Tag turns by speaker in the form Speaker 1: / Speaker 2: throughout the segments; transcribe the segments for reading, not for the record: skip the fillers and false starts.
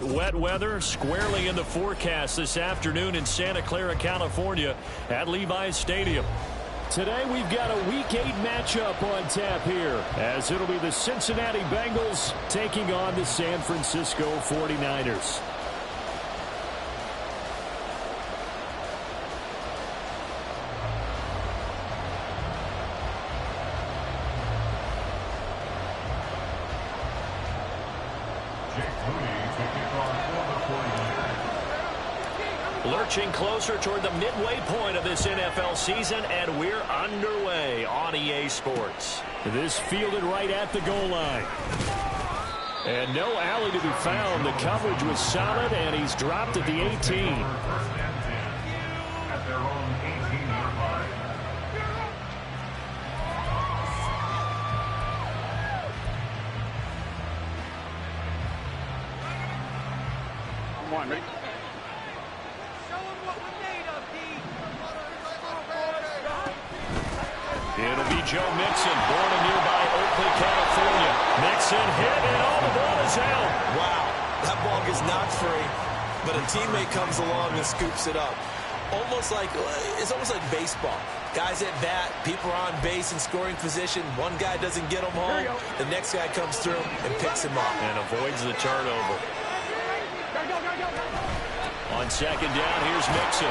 Speaker 1: Wet weather squarely in the forecast this afternoon in Santa Clara, California at Levi's Stadium. Today we've got a Week 8 matchup on tap here, as it'll be the Cincinnati Bengals taking on the San Francisco 49ers. Lurching closer toward the midway point of this NFL season, and we're underway on EA Sports. This fielded right at the goal line. And no alley to be found. The coverage was solid, and he's dropped at the 18.
Speaker 2: At their own 18-yard line.
Speaker 3: Come on, Rick.
Speaker 1: It'll be Joe Mixon, born in nearby Oakland, California. Mixon hit, and all the ball is out.
Speaker 4: Wow, that ball gets knocked free, but a teammate comes along and scoops it up. It's almost like baseball. Guys at bat, people are on base in scoring position. One guy doesn't get him home. The next guy comes through and picks him up.
Speaker 1: And avoids the turnover. On second down, here's Mixon.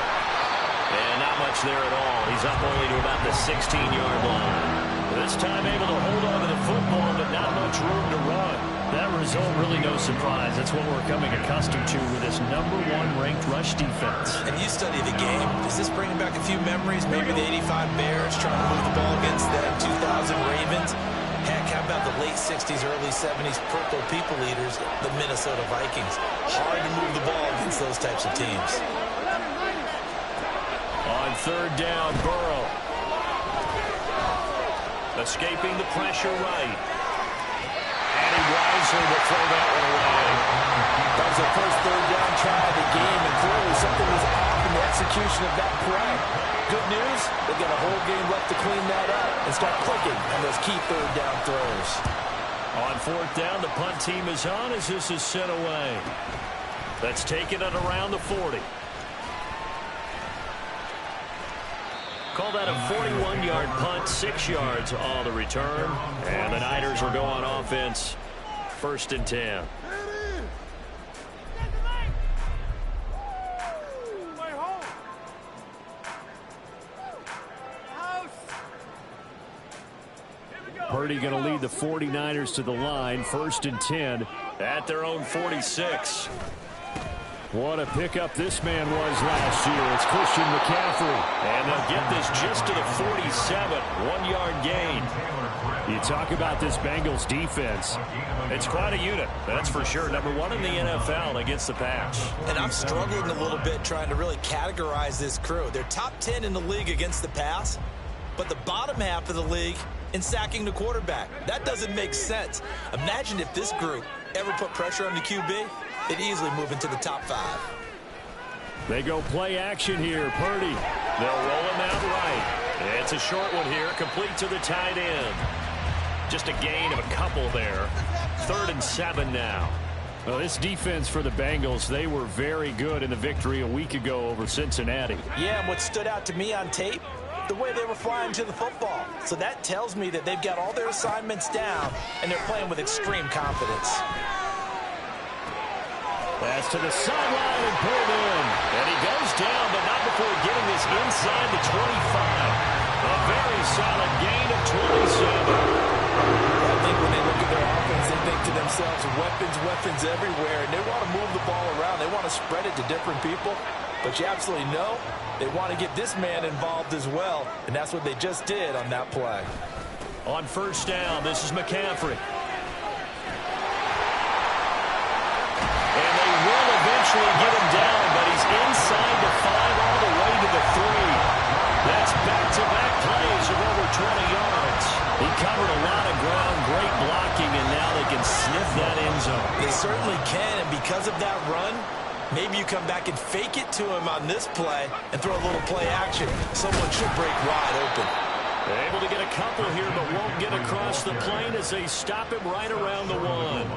Speaker 1: And not much there at all. He's up only to about the 16-yard line. This time able to hold on to the football, but not much room to run. That result really no surprise. That's what we're coming accustomed to with this #1 ranked rush defense.
Speaker 4: And you study the game. Does this bring back a few memories? Maybe the 85 Bears trying to move the ball against the 2000 Ravens? Heck, how about the late 60s, early 70s Purple People Eaters, the Minnesota Vikings? Hard to move the ball against those types of teams.
Speaker 1: On third down, Burrow. Escaping the pressure right. And he wisely will throw that one away.
Speaker 4: That was the first third down try of the game, and clearly something was off in the execution of that play. Good news, they've got a whole game left to clean that up and start clicking on those key third down throws.
Speaker 1: On fourth down, the punt team is on as this is sent away. That's taken at around the 40. Call that a 41-yard punt, 6 yards on the return. And the Niners will go on offense, 1st and 10. Purdy going to lead the 49ers to the line, 1st and 10 at their own 46. What a pickup this man was last year. It's Christian McCaffrey. And they'll get this just to the 47, 1-yard gain. You talk about this Bengals defense. It's quite a unit, that's for sure. #1 in the NFL against the pass.
Speaker 4: And I'm struggling a little bit trying to really categorize this crew. They're top 10 in the league against the pass, but the bottom half of the league in sacking the quarterback. That doesn't make sense. Imagine if this group ever put pressure on the QB. They'd easily move into the top 5.
Speaker 1: They go play action here. Purdy. They'll roll him out right. It's a short one here, complete to the tight end. Just a gain of a couple there. 3rd and 7 now. Well, this defense for the Bengals, they were very good in the victory a week ago over Cincinnati.
Speaker 4: Yeah, and what stood out to me on tape, the way they were flying to the football. So that tells me that they've got all their assignments down, and they're playing with extreme confidence.
Speaker 1: Pass to the sideline and pulled in. And he goes down, but not before getting this inside the 25. A very solid gain of 27.
Speaker 4: I think when they look at their offense, they think to themselves, weapons everywhere, and they want to move the ball around. They want to spread it to different people, but you absolutely know they want to get this man involved as well, and that's what they just did on that play.
Speaker 1: On first down, this is McCaffrey. And they will eventually get him down, but he's inside the 5 all the way to the 3. That's back-to-back plays of over 20 yards. He covered a lot of ground, great blocking, and now they can sniff that end zone.
Speaker 4: They certainly can, and because of that run, maybe you come back and fake it to him on this play and throw a little play action. Someone should break wide open.
Speaker 1: They're able to get a couple here, but won't get across the plane as they stop him right around the 1.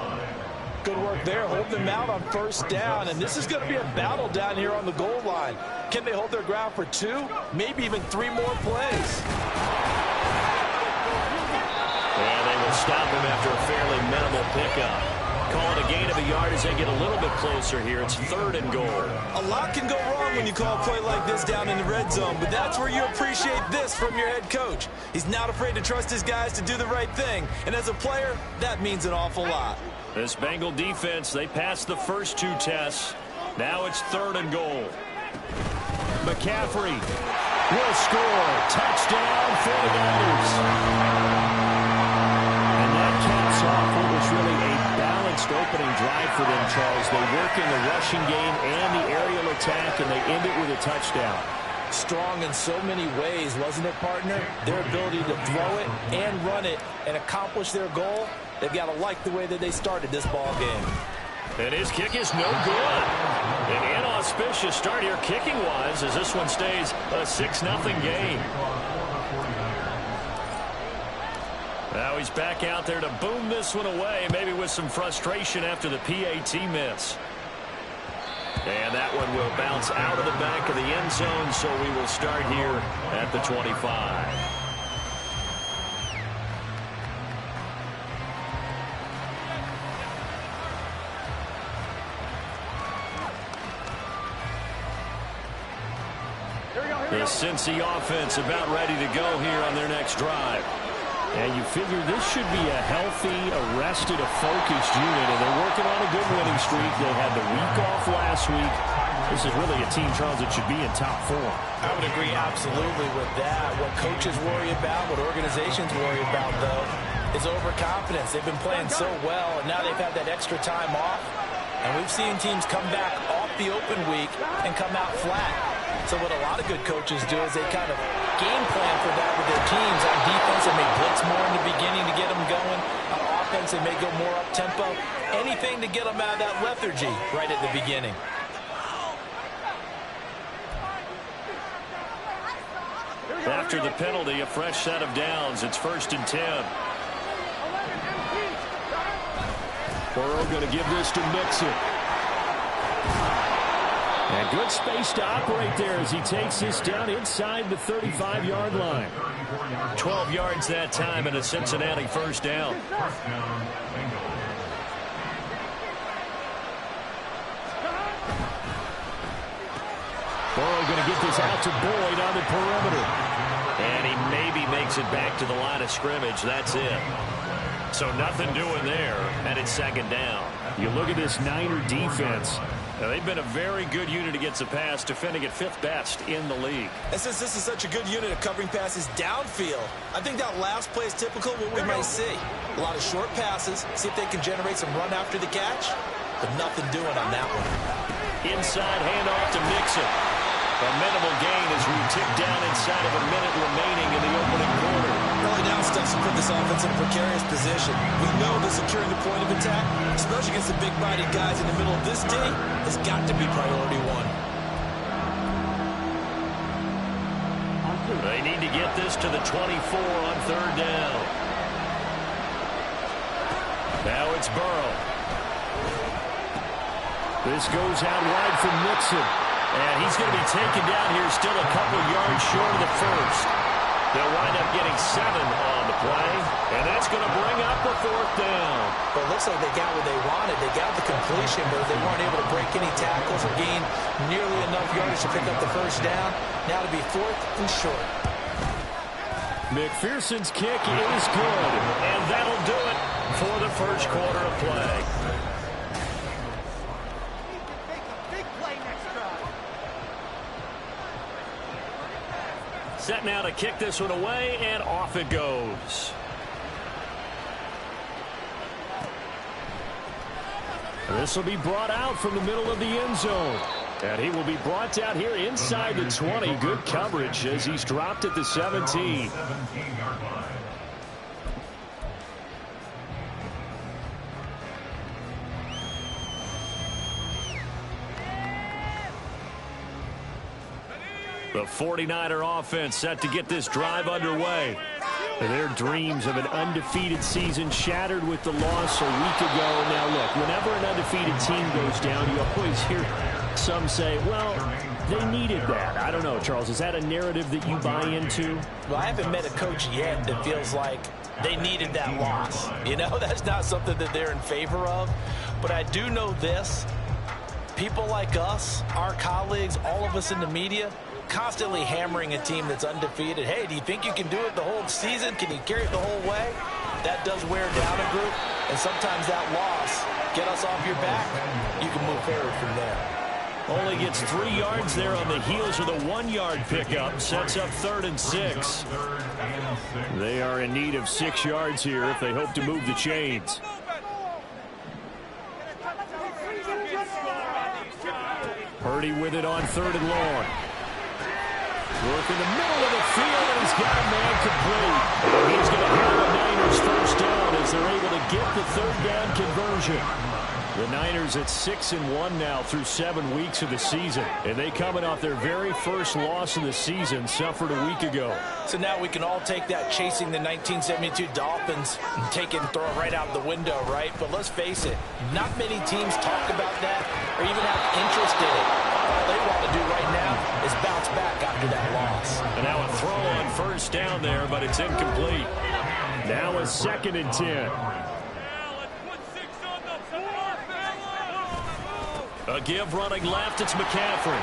Speaker 4: Good work there, holding them out on first down, and this is going to be a battle down here on the goal line. Can they hold their ground for 2, maybe even 3 more plays?
Speaker 1: And they will stop him after a fairly minimal pickup. Call it a gain of a yard as they get a little bit closer here. It's 3rd and goal.
Speaker 4: A lot can go wrong when you call a play like this down in the red zone, but that's where you appreciate this from your head coach. He's not afraid to trust his guys to do the right thing, and as a player, that means an awful lot.
Speaker 1: This Bengal defense, they passed the first 2 tests. Now it's 3rd and goal. McCaffrey will score. Touchdown, 49ers. And that caps off what was really a balanced opening drive for them, Charles. They work in the rushing game and the aerial attack, and they end it with a touchdown.
Speaker 4: Strong in so many ways, wasn't it, partner? Their ability to throw it and run it and accomplish their goal, they've got to like the way that they started this ball game.
Speaker 1: And his kick is no good. An inauspicious start here kicking-wise as this one stays a 6-0 game. Now he's back out there to boom this one away, maybe with some frustration after the PAT miss. And that one will bounce out of the back of the end zone, so we will start here at the 25. The Cincy offense about ready to go here on their next drive. And you figure this should be a healthy, arrested, a focused unit, and they're working on a good winning streak. They had the week off last week. This is really a team, Charles, that should be in top 4.
Speaker 4: I would agree absolutely with that. What coaches worry about, what organizations worry about, though, is overconfidence. They've been playing so well, and now they've had that extra time off. And we've seen teams come back off the open week and come out flat. So what a lot of good coaches do is they kind of game plan for that with their teams. On defense, they may blitz more in the beginning to get them going. On offense, they may go more up-tempo. Anything to get them out of that lethargy right at the beginning.
Speaker 1: After the penalty, a fresh set of downs. It's 1st and 10. Burrow going to give this to Mixon. And good space to operate there as he takes this down inside the 35-yard line. 12 yards that time and a Cincinnati first down. Burrow going to get this out to Boyd on the perimeter. And he maybe makes it back to the line of scrimmage. That's it. So nothing doing there, and it's 2nd down. You look at this Niner defense. Now, they've been a very good unit against the pass, defending at 5th best in the league.
Speaker 4: And since this is such a good unit of covering passes downfield, I think that last play is typical of what we might see. A lot of short passes, see if they can generate some run after the catch, but nothing doing on that one.
Speaker 1: Inside handoff to Mixon. A minimal gain as we tick down inside of a minute remaining in the opening quarter.
Speaker 4: Early down stuff to put this offense in a precarious position. We know that securing the point of attack, especially against the big-bodied guys in the middle of this D, has got to be priority 1.
Speaker 1: They need to get this to the 24 on 3rd down. Now it's Burrow. This goes out wide from Nixon.
Speaker 4: And he's going to be taken down here still a couple yards short of the first. They'll wind up getting 7 on the play, and that's going to bring up the 4th down.
Speaker 5: Well, it looks like they got what they wanted. They got the completion, but they weren't able to break any tackles or gain nearly enough yardage to pick up the first down. Now to be 4th and short.
Speaker 1: McPherson's kick is good, and that'll do it for the first quarter of play. Set now to kick this one away, and off it goes. This will be brought out from the middle of the end zone. And he will be brought down here inside the 20. Good coverage as he's dropped at the 17. The 49er offense set to get this drive underway. Their dreams of an undefeated season shattered with the loss a week ago. Now, look, whenever an undefeated team goes down, you always hear some say, well, they needed that. I don't know, Charles. Is that a narrative that you buy into?
Speaker 5: Well, I haven't met a coach yet that feels like they needed that loss. You know, that's not something that they're in favor of. But I do know this. People like us, our colleagues, all of us in the media, constantly hammering a team that's undefeated. Hey, do you think you can do it the whole season? Can you carry it the whole way? That does wear down a group, and sometimes that loss, get us off your back, you can move forward from there.
Speaker 1: Only gets 3 yards there on the heels of the 1-yard pickup. Sets up 3rd and 6. They are in need of 6 yards here if they hope to move the chains. Purdy with it on 3rd and long. Work in the middle of the field, and he's got a man complete. And he's going to have a Niners first down as they're able to get the 3rd down conversion. The Niners at 6-1 now through 7 weeks of the season. And they coming off their very first loss of the season, suffered a week ago.
Speaker 5: So now we can all take that chasing the 1972 Dolphins and take it and throw it right out the window, right? But let's face it, not many teams talk about that or even have interest in it. All they want to do right now is bounce back after that loss.
Speaker 1: And now a throw on first down there, but it's incomplete. Now a 2nd and 10. A give running left, it's McCaffrey.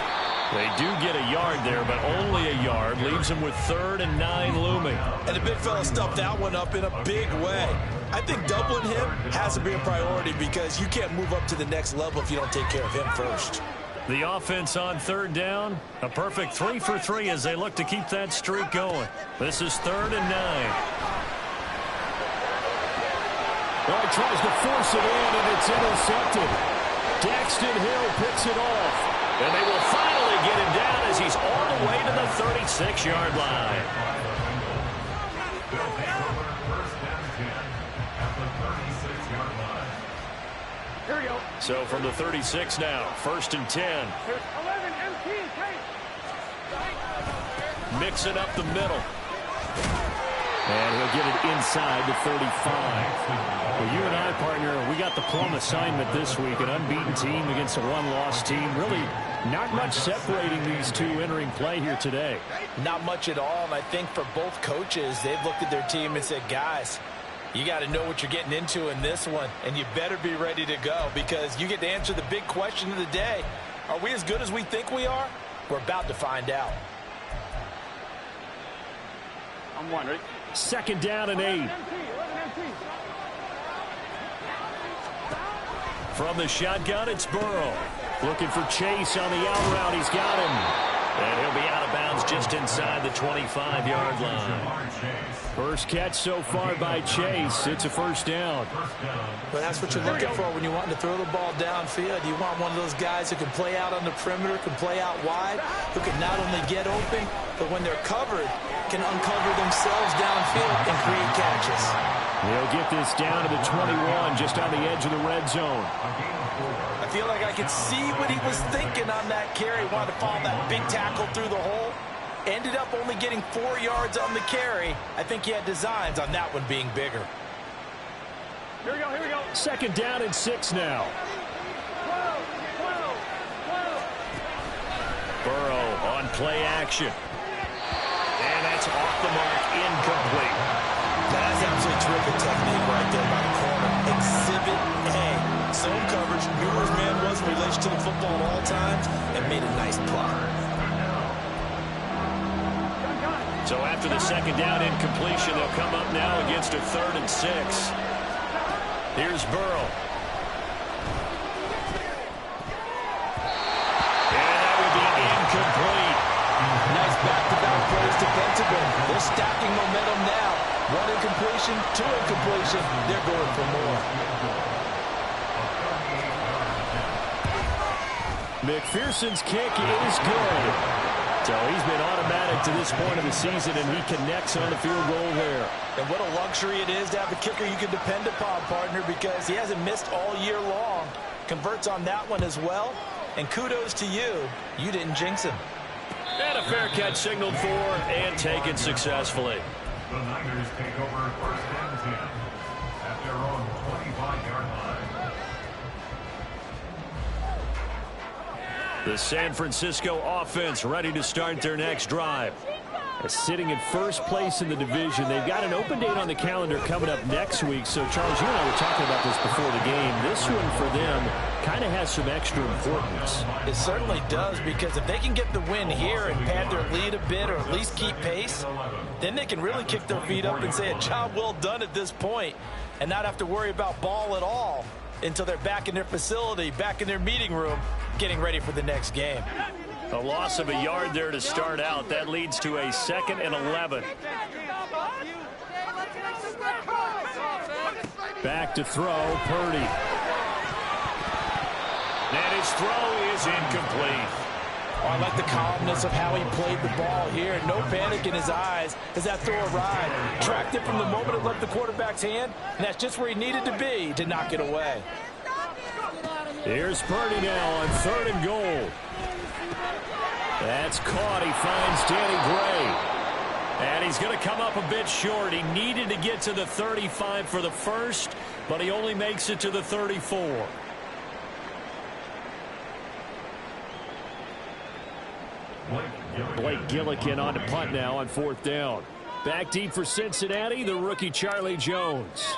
Speaker 1: They do get a yard there, but only a yard. Leaves them with 3rd and 9 looming.
Speaker 4: And the big fella stuffed that one up in a big way. I think doubling him has to be a priority because you can't move up to the next level if you don't take care of him first.
Speaker 1: The offense on 3rd down, a perfect 3 for 3 as they look to keep that streak going. This is 3rd and 9. Well, he tries to force it in, and it's intercepted. Daxton Hill picks it off, and they will finally get him down as he's all the way to the 36-yard line.
Speaker 3: Here we go.
Speaker 1: So from the 36 now, 1st and 10.
Speaker 3: Here's 11, MT,
Speaker 1: Mixing up the middle. And he'll get it inside the 35. Well, you and I, partner, we got the plum assignment this week. An unbeaten team against a one-loss team. Really not much separating these two entering play here today.
Speaker 5: Not much at all, and I think for both coaches, they've looked at their team and said, guys, you got to know what you're getting into in this one, and you better be ready to go because you get to answer the big question of the day. Are we as good as we think we are? We're about to find out.
Speaker 3: I'm one, ready?
Speaker 1: 2nd down and 8. From the shotgun, it's Burrow. Looking for Chase on the out route. He's got him. And he'll be out of bounds just inside the 25-yard line. First catch so far by Chase. It's a first down.
Speaker 5: But that's what you're looking for when you want to throw the ball downfield. You want one of those guys who can play out on the perimeter, can play out wide, who can not only get open, but when they're covered, can uncover themselves downfield and create catches.
Speaker 1: They'll get this down to the 21, just on the edge of the red zone.
Speaker 5: I feel like I could see what he was thinking on that carry. Wanted to follow that big tackle through the hole. Ended up only getting 4 yards on the carry. I think he had designs on that one being bigger.
Speaker 3: Here we go, here we go.
Speaker 1: 2nd down and 6 now. Burrow on play action. And that's off the mark, incomplete.
Speaker 4: That's absolutely terrific technique right there by the corner. Exhibit A. Zone coverage, knew where his man was in relation to the football at all times, and made a nice play.
Speaker 1: So after the second down incompletion, they'll come up now against a 3rd and 6. Here's Burrow. And that will be incomplete.
Speaker 5: Nice back-to-back plays defensively. They're stacking momentum now. 1 incompletion, 2 incompletion. They're going for more.
Speaker 1: McPherson's kick is good. So he's been automatic to this point of the season, and he connects on the field goal there.
Speaker 5: And what a luxury it is to have a kicker you can depend upon, partner, because he hasn't missed all year long. Converts on that one as well. And kudos to you. You didn't jinx him.
Speaker 1: And a fair catch signaled for and taken successfully.
Speaker 2: The Niners take over 1st and 10 at their own 25-yard line.
Speaker 1: The San Francisco offense ready to start their next drive. Sitting in first place in the division. They've got an open date on the calendar coming up next week. So, Charles, you and I were talking about this before the game. This one for them kind of has some extra importance.
Speaker 5: It certainly does, because if they can get the win here and pad their lead a bit or at least keep pace, then they can really kick their feet up and say a job well done at this point and not have to worry about ball at all until they're back in their facility, back in their meeting room, getting ready for the next game.
Speaker 1: A loss of a yard there to start out. That leads to a 2nd and 11. Back to throw, Purdy. And his throw is incomplete.
Speaker 5: Oh, I like the calmness of how he played the ball here. No panic in his eyes as that throw arrived. Tracked it from the moment it left the quarterback's hand, and that's just where he needed to be to knock it away.
Speaker 1: Here's Purdy now on 3rd and goal. That's caught. He finds Danny Gray. And he's going to come up a bit short. He needed to get to the 35 for the first, but he only makes it to the 34. Blake Gillikin on to punt now on 4th down. Back deep for Cincinnati, the rookie Charlie Jones.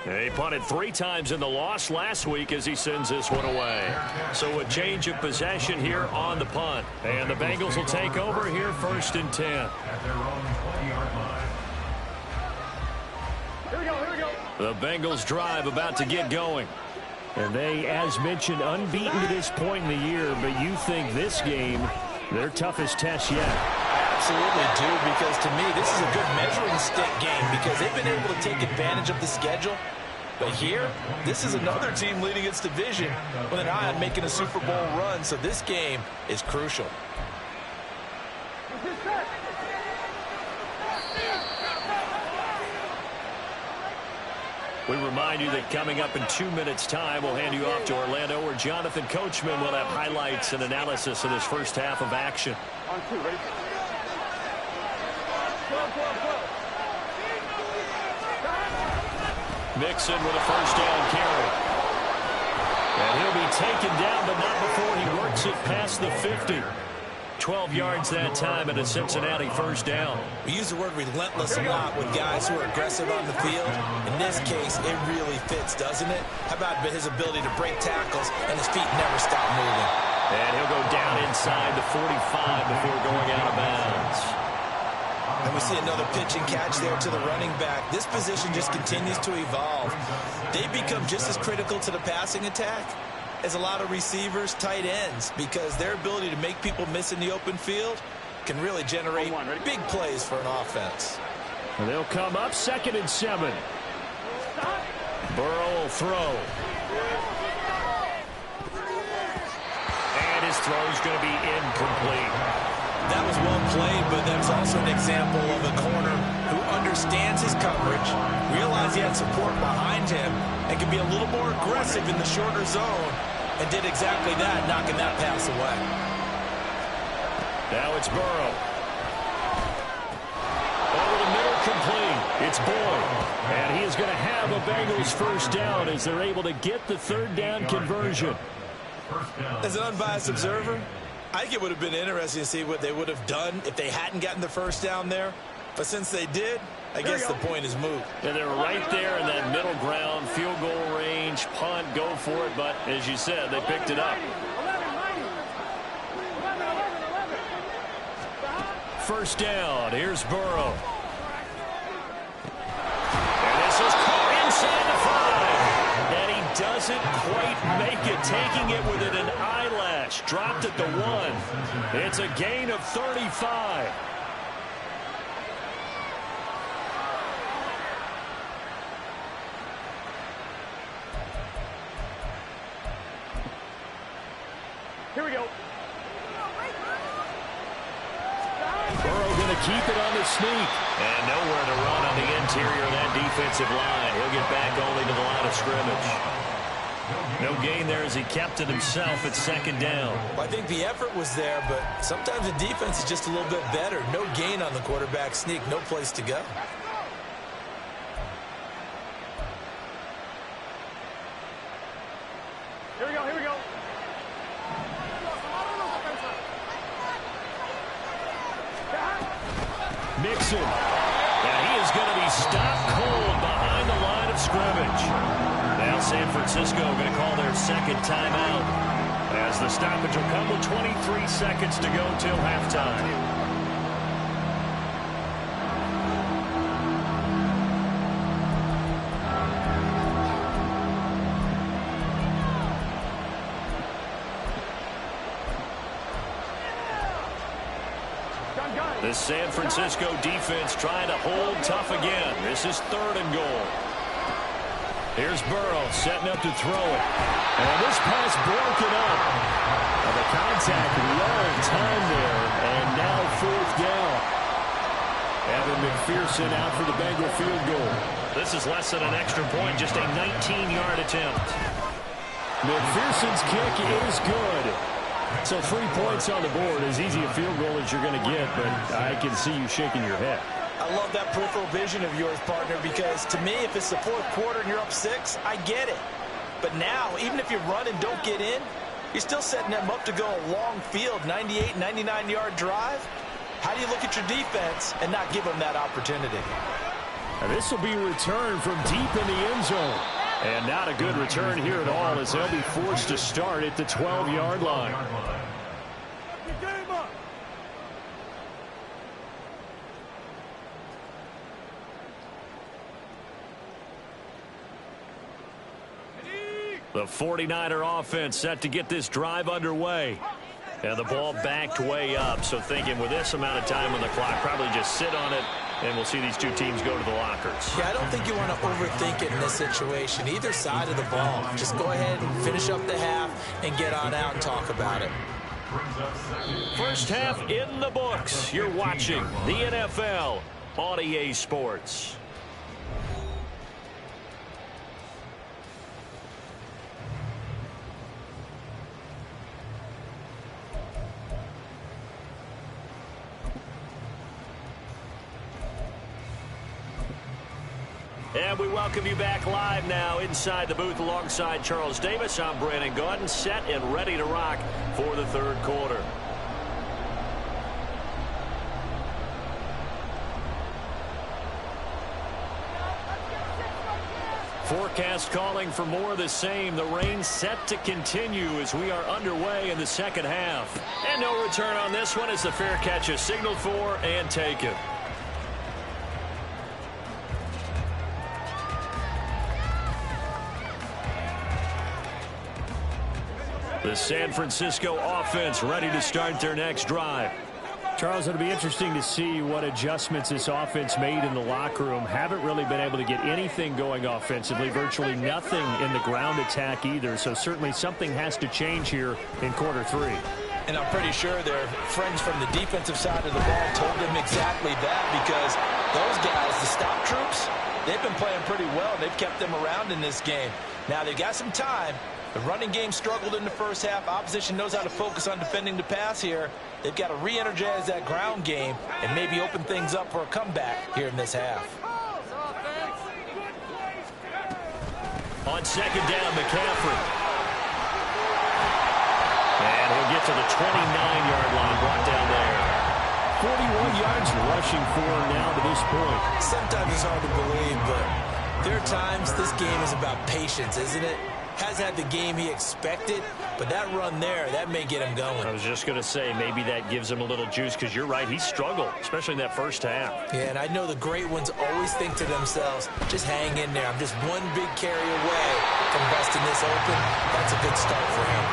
Speaker 1: He punted 3 times in the loss last week as he sends this one away. So a change of possession here on the punt. And the Bengals will take over here 1st and 10.
Speaker 2: At their own 20-yard line.
Speaker 3: Here we go, here we go.
Speaker 1: The Bengals drive about to get going. And they, as mentioned, unbeaten to this point in the year. But you think this game, their toughest test yet?
Speaker 5: Absolutely do, because to me, this is a good measuring stick game because they've been able to take advantage of the schedule. But here, this is another team leading its division with an eye on making a Super Bowl run. So this game is crucial.
Speaker 1: We remind you that coming up in 2 minutes' time, we'll hand you off to Orlando, where Jonathan Coachman will have highlights and analysis of this first half of action.
Speaker 3: On 2, ready?
Speaker 1: Mixon with a first down carry. And he'll be taken down, but not before he works it past the 50. 12 yards that time and a Cincinnati first down.
Speaker 4: We use the word relentless a lot with guys who are aggressive on the field. In this case, it really fits, doesn't it? How about his ability to break tackles and his feet never stop moving?
Speaker 1: And he'll go down inside the 45 before going out of bounds.
Speaker 4: And we see another pitch and catch there to the running back. This position just continues to evolve. They become just as critical to the passing attack as a lot of receivers, tight ends, because their ability to make people miss in the open field can really generate big plays for an offense.
Speaker 1: And they'll come up 2nd and 7. Burrow will throw. And his throw's going to be incomplete.
Speaker 4: That was well played, but that's also an example of a corner who understands his coverage, realized he had support behind him, and can be a little more aggressive in the shorter zone, and did exactly that, knocking that pass away.
Speaker 1: Now it's Burrow. Over the middle, complete. It's Boyd. And he is going to have a Bengals first down as they're able to get the 3rd down conversion.
Speaker 4: As an unbiased observer, I think it would have been interesting to see what they would have done if they hadn't gotten the first down there. But since they did, I guess the point is moot.
Speaker 1: And they're right there in that middle ground, field goal range, punt, go for it. But as you said, they picked it up. First down, here's Burrow. And this is caught inside the 5. And he doesn't quite make it, taking it within an eyelash. Dropped at the 1. It's a gain of 35.
Speaker 3: Here we go.
Speaker 1: Burrow going to keep it on the sneak. And nowhere to run on the interior of that defensive line. He'll get back only to the line of scrimmage. No gain there as he kept it himself at second down.
Speaker 4: Well, I think the effort was there, but sometimes the defense is just a little bit better. No gain on the quarterback sneak, no place to go.
Speaker 3: Here we go, here we go.
Speaker 1: Mixon. And he is going to be stopped cold behind the line of scrimmage. Now San Francisco going to call their second timeout as the stoppage will come with 23 seconds to go till halftime. The San Francisco defense trying to hold tough again. This is 3rd and goal. Here's Burrow setting up to throw it. And this pass broken up. And the contact well timed there. And now 4th down. Evan McPherson out for the Bengal field goal. This is less than an extra point, just a 19-yard attempt. McPherson's kick is good. So 3 points on the board, as easy a field goal as you're going to get, but I can see you shaking your head.
Speaker 4: I love that peripheral vision of yours, partner, because to me, if it's the 4th quarter and you're up 6, I get it. But now, even if you run and don't get in, you're still setting them up to go a long field, 98, 99-yard drive. How do you look at your defense and not give them that opportunity?
Speaker 1: And this will be returned from deep in the end zone. And not a good return here at all, as they'll be forced to start at the 12-yard line. The 49er offense set to get this drive underway. And the ball backed way up, so thinking with this amount of time on the clock, probably just sit on it, and we'll see these two teams go to the lockers.
Speaker 4: Yeah, I don't think you want to overthink it in this situation. Either side of the ball. Just go ahead and finish up the half and get on out and talk about it.
Speaker 1: First half in the books. You're watching the NFL on EA Sports. And we welcome you back live now inside the booth alongside Charles Davis. I'm Brandon Gaudin, set and ready to rock for the 3rd quarter. Forecast calling for more of the same. The rain set to continue as we are underway in the 2nd half. And no return on this one as the fair catch is signaled for and taken. The San Francisco offense ready to start their next drive. Charles, it'll be interesting to see what adjustments this offense made in the locker room. Haven't really been able to get anything going offensively, virtually nothing in the ground attack either. So certainly something has to change here in quarter 3.
Speaker 4: And I'm pretty sure their friends from the defensive side of the ball told them exactly that, because those guys, the stop troops, they've been playing pretty well. They've kept them around in this game. Now they've got some time. The running game struggled in the first half. Opposition knows how to focus on defending the pass here. They've got to re-energize that ground game and maybe open things up for a comeback here in this half.
Speaker 1: On 2nd down, McCaffrey. And he'll get to the 29-yard line, brought down there. 41 yards rushing for him now to this point.
Speaker 4: Sometimes it's hard to believe, but there are times this game is about patience, isn't it? Has had the game he expected, but that run there, that may get him going.
Speaker 1: I was just going to say, maybe that gives him a little juice, because you're right, he struggled, especially in that first half.
Speaker 4: Yeah, and I know the great ones always think to themselves, just hang in there. I'm just one big carry away from busting this open. That's a good start for him.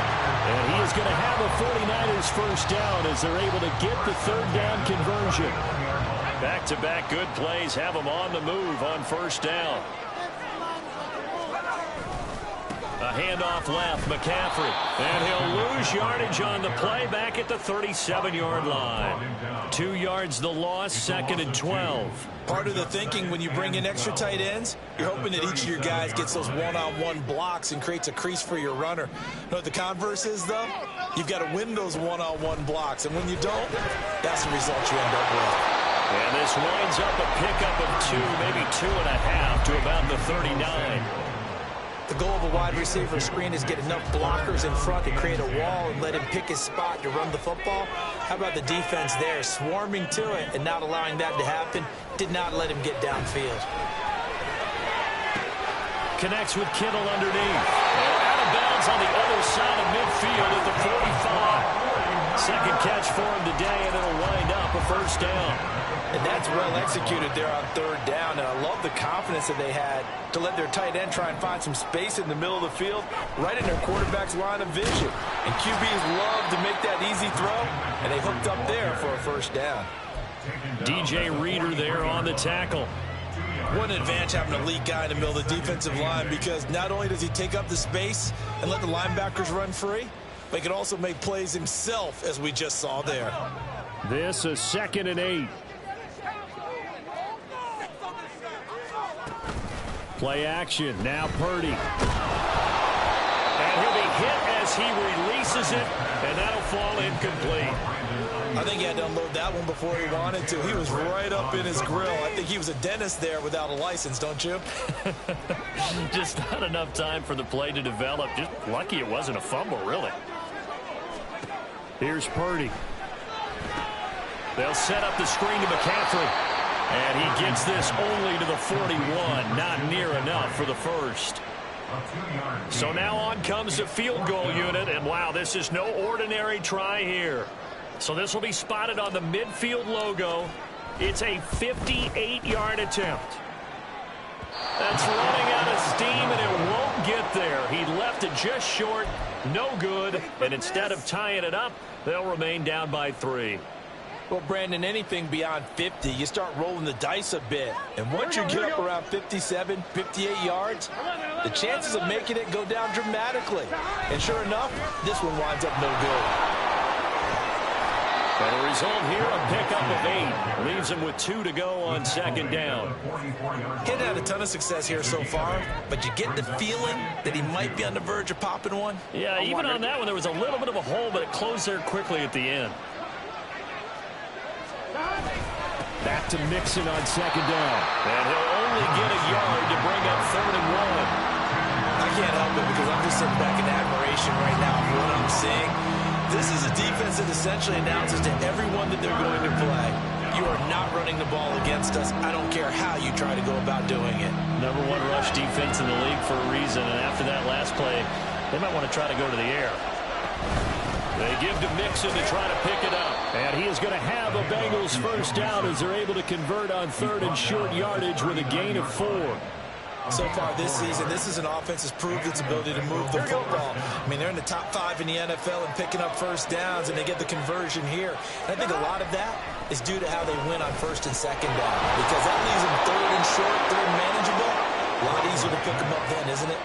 Speaker 1: And he is going to have a 49ers first down as they're able to get the third down conversion. Back-to-back good plays have him on the move on first down. A handoff left, McCaffrey. And he'll lose yardage on the play back at the 37-yard line. 2 yards the loss, 2nd and 12.
Speaker 4: Part of the thinking when you bring in extra tight ends, you're hoping that each of your guys gets those one-on-one blocks and creates a crease for your runner. You know what the converse is, though? You've got to win those one-on-one blocks, and when you don't, that's the result you end up with.
Speaker 1: And this winds up a pickup of 2, maybe 2.5 to about the 39.
Speaker 4: The goal of a wide receiver screen is get enough blockers in front to create a wall and let him pick his spot to run the football. How about the defense there, swarming to it and not allowing that to happen? Did not let him get downfield.
Speaker 1: Connects with Kittle underneath. And out of bounds on the other side of midfield at the 45. Second catch for him today, and it'll wind up a first down.
Speaker 4: And that's well executed there on third down. And I love the confidence that they had to let their tight end try and find some space in the middle of the field, right in their quarterback's line of vision. And QBs love to make that easy throw, and they hooked up there for a first down.
Speaker 1: DJ Reader there on the tackle.
Speaker 4: What an advantage having a elite guy in the middle of the defensive line, because not only does he take up the space and let the linebackers run free, but he can also make plays himself, as we just saw there.
Speaker 1: This is 2nd and 8. Play action. Now Purdy. And he'll be hit as he releases it, and that'll fall incomplete.
Speaker 4: I think he had to unload that one before he wanted to. He was right up in his grill. I think he was a dentist there without a license, don't you?
Speaker 1: Just not enough time for the play to develop. Just lucky it wasn't a fumble, really. Here's Purdy. They'll set up the screen to McCaffrey. And he gets this only to the 41. Not near enough for the first. So now on comes the field goal unit. And wow, this is no ordinary try here. So this will be spotted on the midfield logo. It's a 58-yard attempt. That's running out of steam, and it won't get there. He left it just short. No good. And instead of tying it up, they'll remain down by 3.
Speaker 4: Well, Brandon, anything beyond 50, you start rolling the dice a bit. And once you get up around 57, 58 yards, the chances of making it go down dramatically. And sure enough, this one winds up no good.
Speaker 1: And the result here, a pickup of 8. Leaves him with 2 to go on 2nd down.
Speaker 4: He hadn't had a ton of success here so far, but you get the feeling that he might be on the verge of popping one.
Speaker 1: Yeah, even on that one, there was a little bit of a hole, but it closed there quickly at the end. Back to Mixon on 2nd down. And he'll only get a yard to bring up 3rd and 1.
Speaker 4: I can't help it because I'm just sitting back in admiration right now for what I'm seeing. This is a defense that essentially announces to everyone that they're going to play, you are not running the ball against us. I don't care how you try to go about doing it.
Speaker 1: Number 1 rush defense in the league for a reason. And after that last play, they might want to try to go to the air. They give to Mixon to try to pick it up. And he is going to have a Bengals first down as they're able to convert on 3rd and short yardage with a gain of 4.
Speaker 4: So far this season, this is an offense that's proved its ability to move the football. I mean, they're in the top 5 in the NFL and picking up first downs, and they get the conversion here. And I think a lot of that is due to how they win on 1st and 2nd down, because that leaves them 3rd and short, 3rd manageable. A lot easier to pick them up then, isn't it?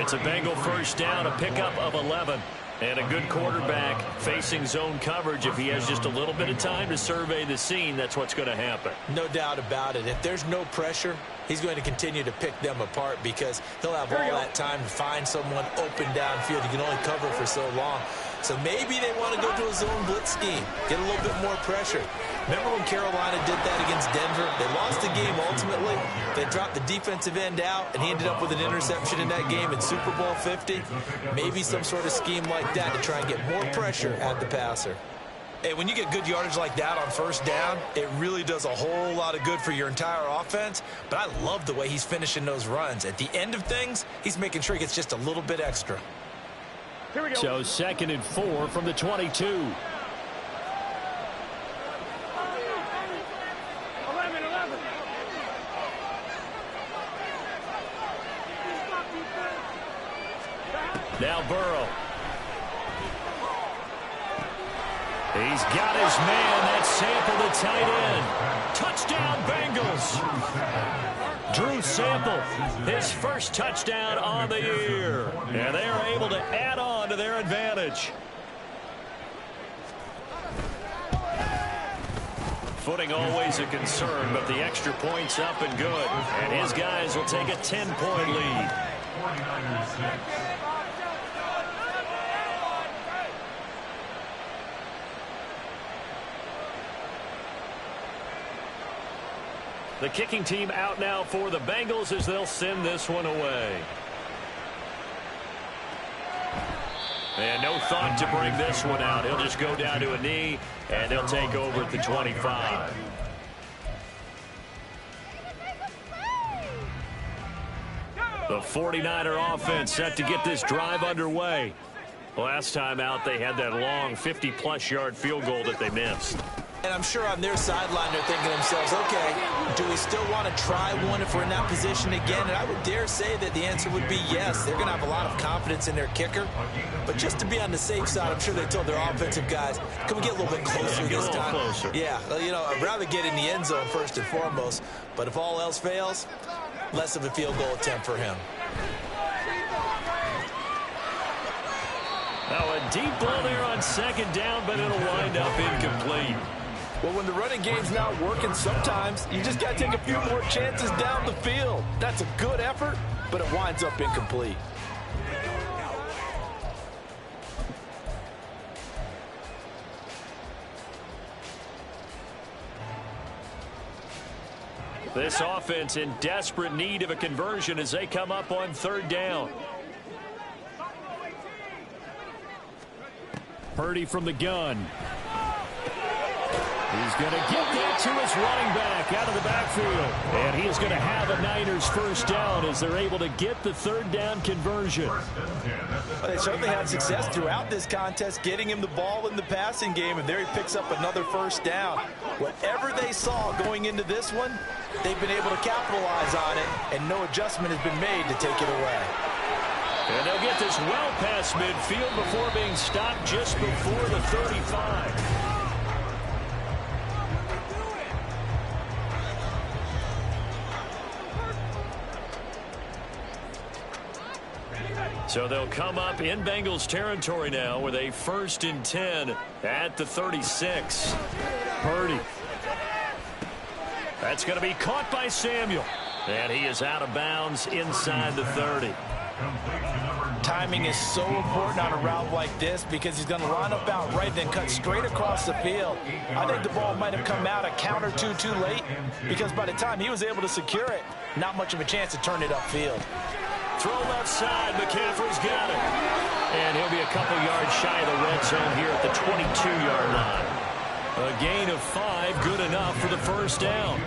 Speaker 1: It's a Bengal first down, a pickup of 11. And a good quarterback facing zone coverage. If he has just a little bit of time to survey the scene, that's what's going to happen.
Speaker 4: No doubt about it. If there's no pressure, he's going to continue to pick them apart because he'll have all that time to find someone open downfield. He can only cover for so long. So maybe they want to go to a zone blitz scheme, get a little bit more pressure. Remember when Carolina did that against Denver? They lost the game ultimately. They dropped the defensive end out, and he ended up with an interception in that game in Super Bowl 50. Maybe some sort of scheme like that to try and get more pressure at the passer. Hey, when you get good yardage like that on first down, it really does a whole lot of good for your entire offense. But I love the way he's finishing those runs. At the end of things, he's making sure he gets just a little bit extra.
Speaker 3: Here we go.
Speaker 1: So 2nd and 4 from the 22.
Speaker 3: 11.
Speaker 1: Now Burrow. He's got his man. That's Sample, the tight end. Touchdown, Bengals. Drew Sample, his first touchdown on the year. And they are able to add on to their advantage. Footing always a concern, but the extra point's up and good. And his guys will take a 10-point lead.
Speaker 2: 49ers 6.
Speaker 1: The kicking team out now for the Bengals as they'll send this one away. And no thought to bring this one out. He'll just go down to a knee, and they'll take over at the 25. The 49er offense set to get this drive underway. Last time out, they had that long 50-plus yard field goal that they missed.
Speaker 4: And I'm sure on their sideline they're thinking to themselves, okay, do we still want to try one if we're in that position again? And I would dare say that the answer would be yes. They're going to have a lot of confidence in their kicker. But just to be on the safe side, I'm sure they told their offensive guys, can we get a little bit closer this time?
Speaker 1: Closer.
Speaker 4: Yeah, you know, I'd rather get in the end zone first and foremost. But if all else fails, less of a field goal attempt for him.
Speaker 1: Now a deep ball there on 2nd down, but it'll wind up incomplete.
Speaker 5: Well, when the running game's not working, sometimes you just got to take a few more chances down the field. That's a good effort, but it winds up incomplete.
Speaker 1: This offense in desperate need of a conversion as they come up on 3rd down. Purdy from the gun. He's going to get that to his running back out of the backfield. And he is going to have a Niners first down as they're able to get the 3rd down conversion.
Speaker 5: Well, they certainly had success throughout this contest getting him the ball in the passing game, and there he picks up another first down. Whatever they saw going into this one, they've been able to capitalize on it, and no adjustment has been made to take it away.
Speaker 1: And they'll get this well past midfield before being stopped just before the 35. So they'll come up in Bengals territory now with a 1st and 10 at the 36. Purdy. That's going to be caught by Samuel. And he is out of bounds inside the 30.
Speaker 5: Timing is so important on a route like this because he's going to line up out right, then cut straight across the field. I think the ball might have come out a count or two too late because by the time he was able to secure it, not much of a chance to turn it upfield.
Speaker 1: Throw left side. McCaffrey's got it. And he'll be a couple yards shy of the red zone here at the 22-yard line. A gain of 5, good enough for the first down.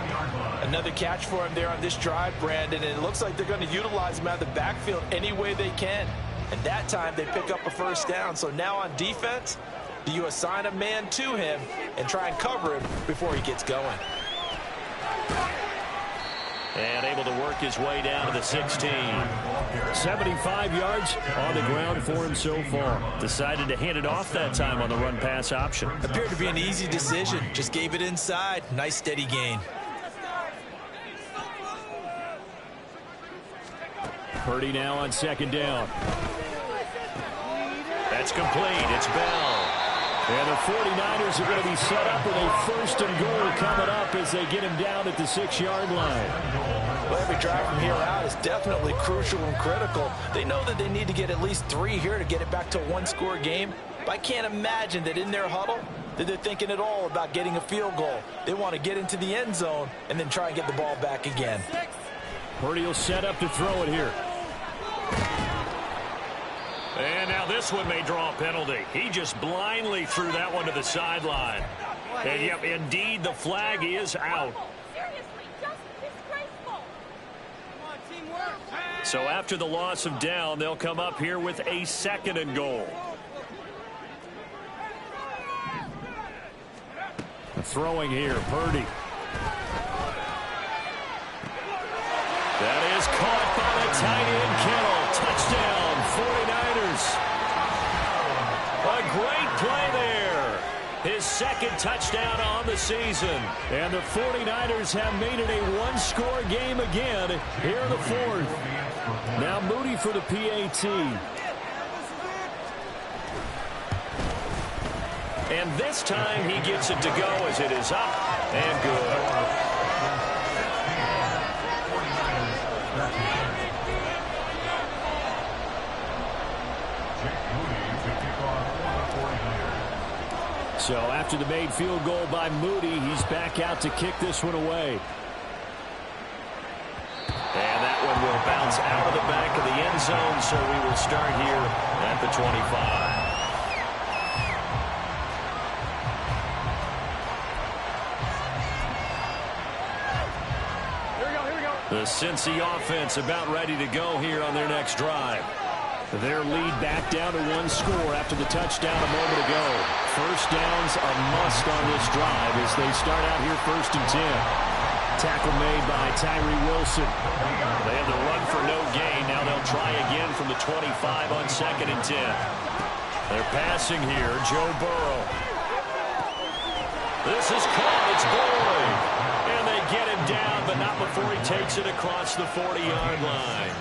Speaker 5: Another catch for him there on this drive, Brandon, and it looks like they're going to utilize him out of the backfield any way they can. And that time they pick up a first down. So now on defense, do you assign a man to him and try and cover him before he gets going?
Speaker 1: And able to work his way down to the 16. 75 yards on the ground for him so far. Decided to hand it off that time on the run-pass option.
Speaker 4: Appeared to be an easy decision. Just gave it inside. Nice steady gain.
Speaker 1: Purdy now on 2nd down. That's complete. It's Bell. And the 49ers are going to be set up with a 1st and goal coming up as they get him down at the 6-yard line.
Speaker 5: Well, every drive from here out is definitely crucial and critical. They know that they need to get at least 3 here to get it back to a 1-score game. But I can't imagine that in their huddle, that they're thinking at all about getting a field goal. They want to get into the end zone and then try and get the ball back again.
Speaker 1: Purdy will set up to throw it here. And now this one may draw a penalty. He just blindly threw that one to the sideline. And yep, indeed, the flag is out.
Speaker 6: Seriously, just disgraceful. Come on, teamwork.
Speaker 1: So after the loss of down, they'll come up here with a 2nd and goal. Throwing here, Purdy. That is caught by the tight end, Kittle. Touchdown, 49ers. A great play there. His 2nd touchdown on the season. And the 49ers have made it a one-score game again here in the 4th. Now Moody for the PAT. And this time he gets it to go as it is up and good. So after the made field goal by Moody, he's back out to kick this one away. And that one will bounce out of the back of the end zone, so we will start here at the 25. The Cincy offense about ready to go here on their next drive. Their lead back down to 1 score after the touchdown a moment ago. First downs a must on this drive as they start out here 1st and 10. Tackle made by Tyree Wilson. They have the run for no gain. Now they'll try again from the 25 on 2nd and 10. They're passing here. Joe Burrow. This is caught. It's Boyd. And they get him down, but not before he takes it across the 40-yard line.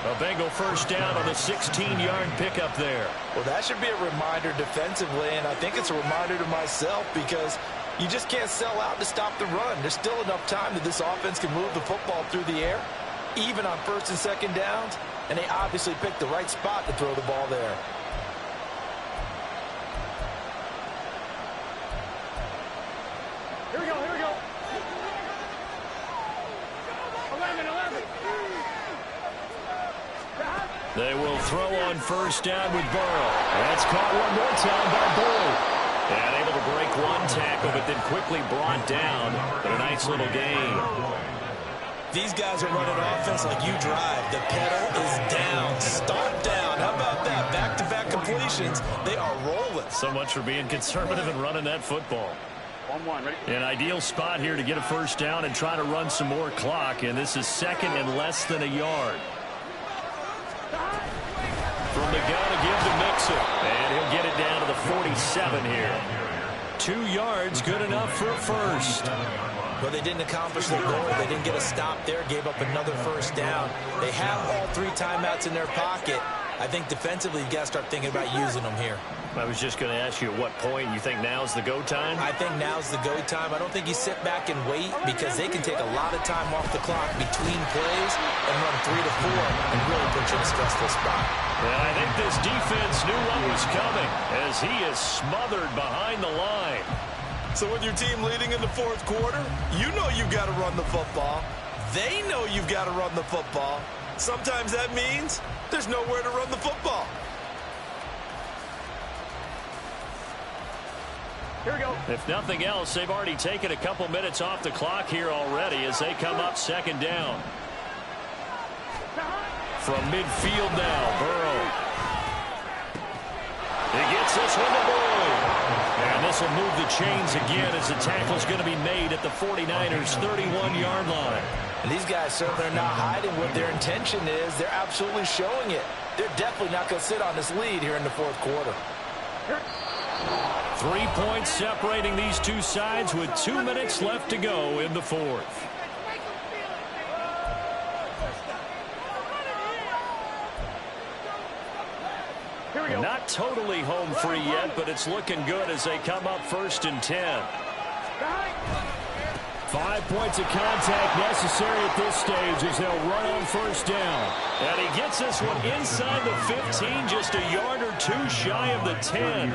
Speaker 1: A Bengal first down on the 16-yard pickup there.
Speaker 5: Well, that should be a reminder defensively, and I think it's a reminder to myself because you just can't sell out to stop the run. There's still enough time that this offense can move the football through the air, even on 1st and 2nd downs, and they obviously picked the right spot to throw the ball there.
Speaker 3: Here we go, here we go. 11.
Speaker 1: They will throw on first down with Burrow. That's caught one more time by Boyd. And able to break one tackle, but then quickly brought down. But a nice little gain.
Speaker 4: These guys are running offense like you drive. The pedal is down. Start down. How about that? Back-to-back completions. They are rolling.
Speaker 1: So much for being conservative and running that football.
Speaker 3: 1-1, ready?
Speaker 1: An ideal spot here to get a first down and try to run some more clock. And this is 2nd and less than a yard. From the gun again to Mixon. And he'll get it down to the 47 here. 2 yards, good enough for a first.
Speaker 5: But they didn't accomplish their goal. They didn't get a stop there, gave up another first down. They have all 3 timeouts in their pocket. I think defensively you got to start thinking about using them here.
Speaker 1: I was just going to ask you at what point you think now's the go time?
Speaker 5: I think now's the go time. I don't think you sit back and wait because they can take a lot of time off the clock between plays and run 3 to 4 and really put you in a stressful spot.
Speaker 1: And I think this defense knew what was coming as he is smothered behind the line.
Speaker 4: So with your team leading in the 4th quarter, you know you've got to run the football. They know you've got to run the football. Sometimes that means there's nowhere to run the football.
Speaker 3: Here we go.
Speaker 1: If nothing else, they've already taken a couple minutes off the clock here already as they come up 2nd down. From midfield now, Burrow. He gets this one to Boyd. And this will move the chains again as the tackle's going to be made at the 49ers' 31-yard line.
Speaker 5: And these guys certainly are not hiding what their intention is. They're absolutely showing it. They're definitely not going to sit on this lead here in the 4th quarter.
Speaker 1: 3 points separating these two sides with 2 minutes left to go in the 4th. Not totally home free yet, but it's looking good as they come up 1st and 10. 5 points of contact necessary at this stage as they'll run on first down. And he gets this one inside the 15, just a yard or 2 shy of the 10.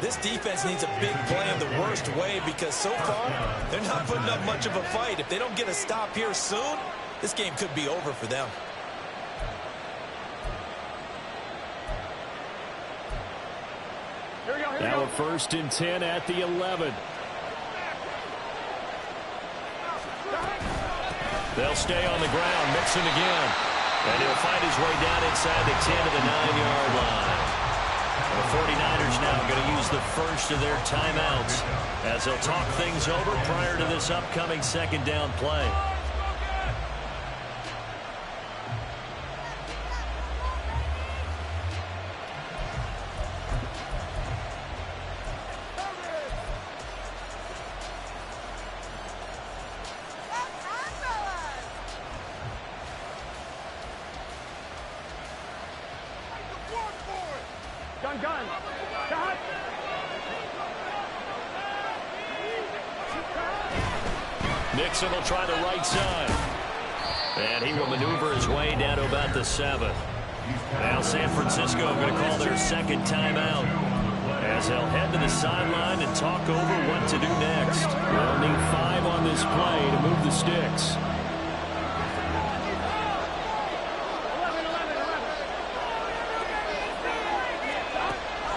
Speaker 4: This defense needs a big play in the worst way because so far, they're not putting up much of a fight. If they don't get a stop here soon, this game could be over for them.
Speaker 1: Now a 1st and 10 at the 11. They'll stay on the ground. Mixon again. And he'll find his way down inside the 10 to the 9-yard line. And the 49ers now going to use the first of their timeouts as they'll talk things over prior to this upcoming 2nd down play.
Speaker 3: Gun. Cut.
Speaker 1: Mixon will try the right side. And he will maneuver his way down to about the 7. Now San Francisco going to call their 2nd timeout as they'll head to the sideline and talk over what to do next. They'll need 5 on this play to move the sticks.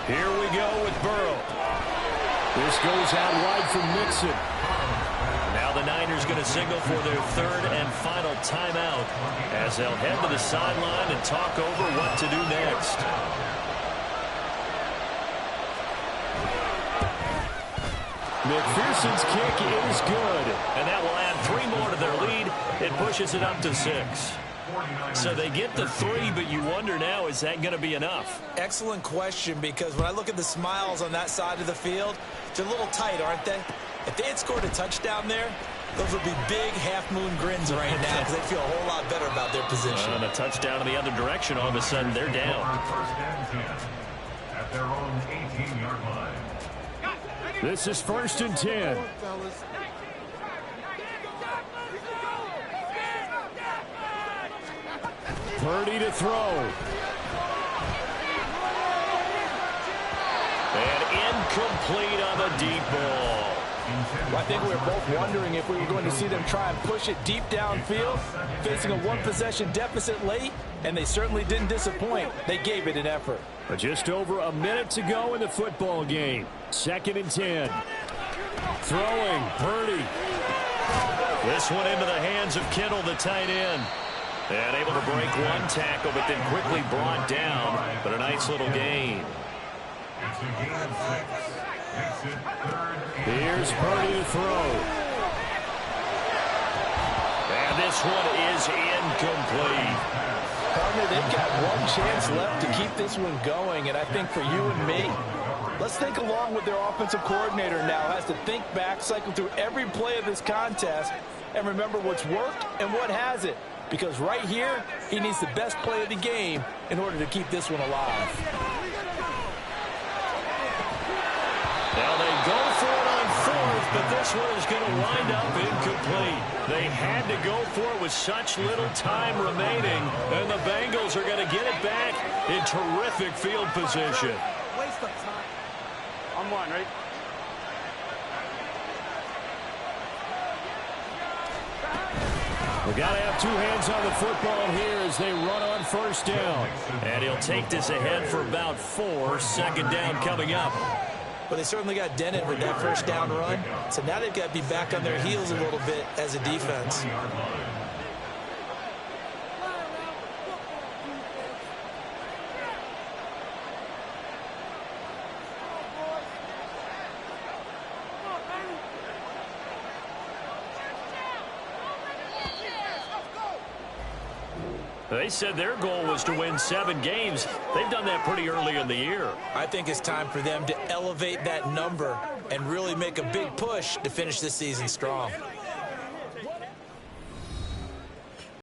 Speaker 1: Here we go with Burrow. This goes out wide from Mixon. Now the Niners going to signal for their 3rd and final timeout as they'll head to the sideline and talk over what to do next. McPherson's kick is good, and that will add 3 more to their lead. It pushes it up to 6. So they get the 3, but you wonder now, is that going to be enough?
Speaker 4: Excellent question, because when I look at the smiles on that side of the field, they're a little tight, aren't they? If they had scored a touchdown there, those would be big half-moon grins right now because they feel a whole lot better about their position.
Speaker 1: And a touchdown in the other direction, all of a sudden they're down.
Speaker 2: At their own 18-yard line.
Speaker 1: This is 1st and 10. Purdy to throw. And incomplete on the deep ball.
Speaker 5: Well, I think we were both wondering if we were going to see them try and push it deep downfield, facing a 1-possession deficit late, and they certainly didn't disappoint. They gave it an effort.
Speaker 1: But just over a minute to go in the football game. 2nd and 10. Throwing, Purdy. This one into the hands of Kittle, the tight end. And able to break 1 tackle, but then quickly brought down. But a nice little gain.
Speaker 2: It's a gain of 6. Makes it 3rd and
Speaker 1: Here's Purdy to throw. And this one is incomplete.
Speaker 5: Partner, they've got 1 chance left to keep this one going, and I think for you and me, let's think along with their offensive coordinator now has to think back, cycle through every play of this contest, and remember what's worked and what hasn't. Because right here, he needs the best play of the game in order to keep this one alive.
Speaker 1: Now they go for it on 4th, but this one is going to wind up incomplete. They had to go for it with such little time remaining, and the Bengals are going to get it back in terrific field position.
Speaker 3: Waste of time. On 1, ready?
Speaker 1: We've got to have 2 hands on the football here as they run on 1st down. And he'll take this ahead for about 4. 2nd down coming up.
Speaker 4: But they certainly got dented with that 1st down run. So now they've got to be back on their heels a little bit as a defense.
Speaker 1: They said their goal was to win 7 games. They've done that pretty early in the year.
Speaker 4: I think it's time for them to elevate that number and really make a big push to finish this season strong.